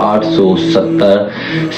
870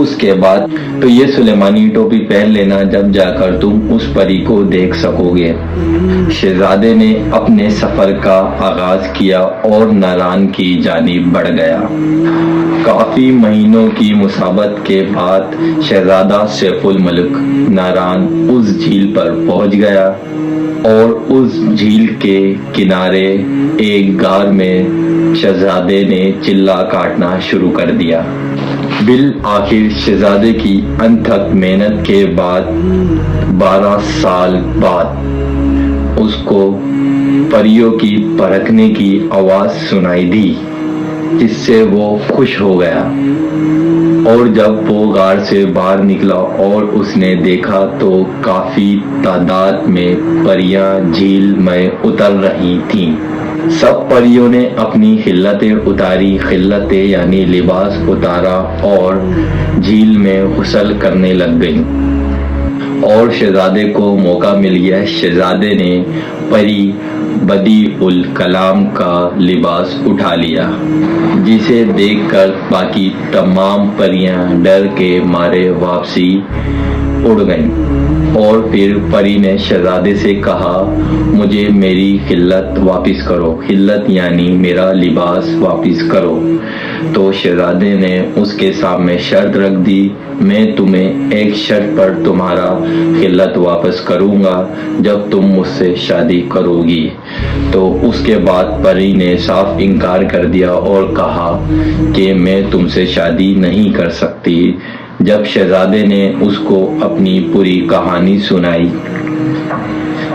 اس کے بعد تو یہ سلیمانی ٹوپی پہن لینا جب جا کر تم اس پری کو دیکھ سکو گے۔ شہزادے نے اپنے سفر کا آغاز کیا اور ناران کی جانب بڑھ گیا۔ کافی مہینوں کی مسافت کے بعد شہزادہ سیف الملک ناران اس جھیل پر پہنچ گیا اور اس جھیل کے کنارے ایک غار میں شہزادے نے چلا کاٹنا شروع کر دیا۔ بالآخر شہزادے کی انتھک محنت کے بعد 12 سال بعد اس کو پریوں کی پرکھنے کی آواز سنائی دی، جس سے وہ خوش ہو گیا۔ اور جب وہ غار سے باہر نکلا اور اس نے دیکھا تو کافی تعداد میں پریاں جھیل میں اتر رہی تھیں۔ سب پریوں نے اپنی خلتیں اتاری، خلتیں یعنی لباس اتارا اور جھیل میں غسل کرنے لگ گئیں، اور شہزادے کو موقع مل گیا۔ شہزادے نے پری بدیع الکلام کا لباس اٹھا لیا، جسے دیکھ کر باقی تمام پریاں ڈر کے مارے واپسی اڑ گئیں، اور پھر پری نے شہزادے سے کہا، مجھے میری خلت واپس کرو، خلت یعنی میرا لباس واپس کرو۔ تو شہزادے نے اس کے سامنے شرط رکھ دی، میں تمہیں ایک شرط پر تمہارا خلت واپس کروں گا جب تم مجھ سے شادی کرو گی۔ تو اس کے بعد پری نے صاف انکار کر دیا اور کہا کہ میں تم سے شادی نہیں کر سکتی۔ جب شہزادے نے اس کو اپنی پوری کہانی سنائی،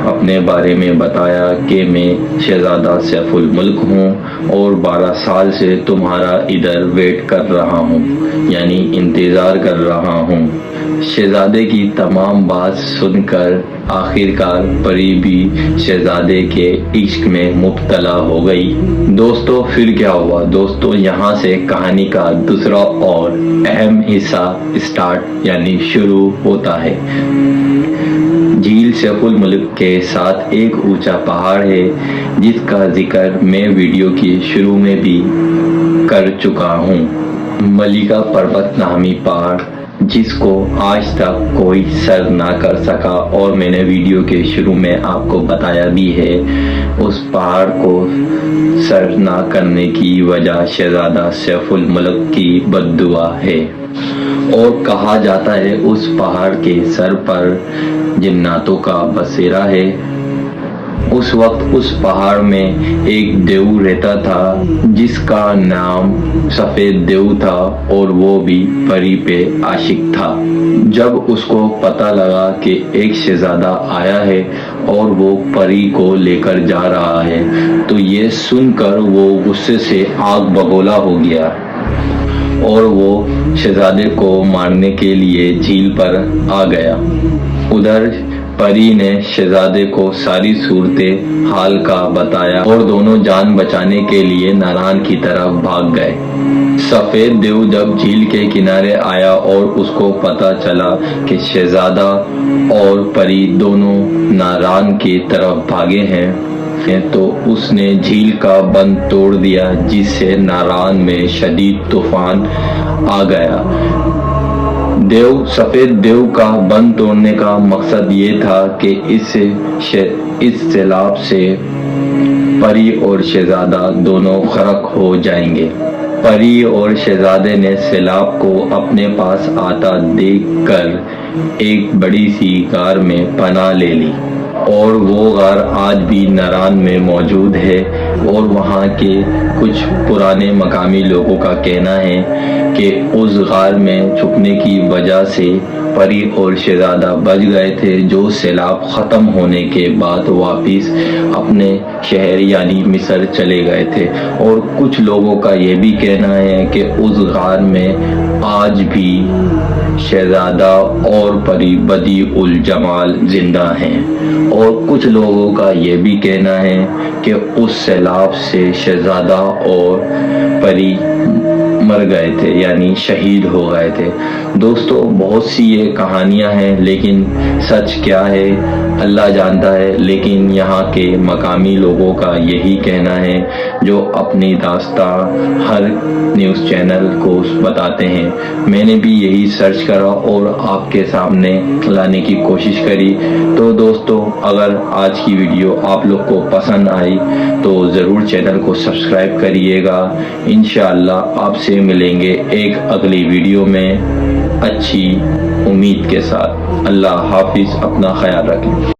اپنے بارے میں بتایا کہ میں شہزادہ سیف الملک ہوں اور 12 سال سے تمہارا ادھر ویٹ کر رہا ہوں، یعنی انتظار کر رہا ہوں۔ شہزادے کی تمام بات سن کر آخرکار پری بھی شہزادے کے عشق میں مبتلا ہو گئی۔ دوستو پھر کیا ہوا؟ دوستو یہاں سے کہانی کا دوسرا اور اہم حصہ اسٹارٹ یعنی شروع ہوتا ہے۔ جھیل سیف الملک کے ساتھ ایک اونچا پہاڑ ہے، جس کا ذکر میں ویڈیو کی شروع میں بھی کر چکا ہوں۔ ملیکا پروت نامی پہاڑ، جس کو آج تک کوئی سر نہ کر سکا، اور میں نے ویڈیو کے شروع میں آپ کو بتایا بھی ہے، اس پہاڑ کو سر نہ کرنے کی وجہ شہزادہ سیف الملک کی بد دعا ہے، اور کہا جاتا ہے اس پہاڑ کے سر پر جناتوں کا بسیرا ہے۔ اس وقت اس پہاڑ میں ایک دیو رہتا تھا جس کا نام سفید دیو تھا، اور وہ بھی پری پہ عاشق تھا۔ جب اس کو پتہ لگا کہ ایک شہزادہ آیا ہے اور وہ پری کو لے کر جا رہا ہے، تو یہ سن کر وہ غصے سے آگ بگولا ہو گیا، اور وہ شہزادے کو مارنے کے لیے جھیل پر آ گیا۔ ادھر پری نے شہزادے کو ساری صورت حال کا بتایا، اور دونوں جان بچانے کے لیے ناران کی طرف بھاگ گئے۔ سفید دیو جب جھیل کے کنارے آیا اور اس کو پتہ چلا کہ شہزادہ اور پری دونوں ناران کی طرف بھاگے ہیں، تو اس نے جھیل کا بند توڑ دیا، جس سے ناران میں شدید طوفان آ گیا۔ سفید دیو کا بند توڑنے کا مقصد یہ تھا کہ اس سیلاب سے پری اور شہزادہ دونوں غرق ہو جائیں گے۔ پری اور شہزادے نے سیلاب کو اپنے پاس آتا دیکھ کر ایک بڑی سی غار میں پناہ لے لی، اور وہ غار آج بھی ناران میں موجود ہے، اور وہاں کے کچھ پرانے مقامی لوگوں کا کہنا ہے کہ اس غار میں چھپنے کی وجہ سے پری اور شہزادہ بچ گئے تھے، جو سیلاب ختم ہونے کے بعد واپس اپنے شہر یعنی مصر چلے گئے تھے۔ اور کچھ لوگوں کا یہ بھی کہنا ہے کہ اس غار میں آج بھی شہزادہ اور پری بدیع الجمال زندہ ہیں، اور کچھ لوگوں کا یہ بھی کہنا ہے کہ اس سیلاب سے شہزادہ اور پری مر گئے تھے یعنی شہید ہو گئے تھے۔ دوستو بہت سی یہ کہانیاں ہیں لیکن سچ کیا ہے اللہ جانتا ہے، لیکن یہاں کے مقامی لوگوں کا یہی کہنا ہے جو اپنی داستان ہر نیوز چینل کو بتاتے ہیں۔ میں نے بھی یہی سرچ کرا اور آپ کے سامنے لانے کی کوشش کری۔ تو دوستو اگر آج کی ویڈیو آپ لوگ کو پسند آئی تو ضرور چینل کو سبسکرائب کریے گا۔ انشاءاللہ آپ سے ملیں گے ایک اگلی ویڈیو میں اچھی امید کے ساتھ۔ اللہ حافظ، اپنا خیال رکھیں۔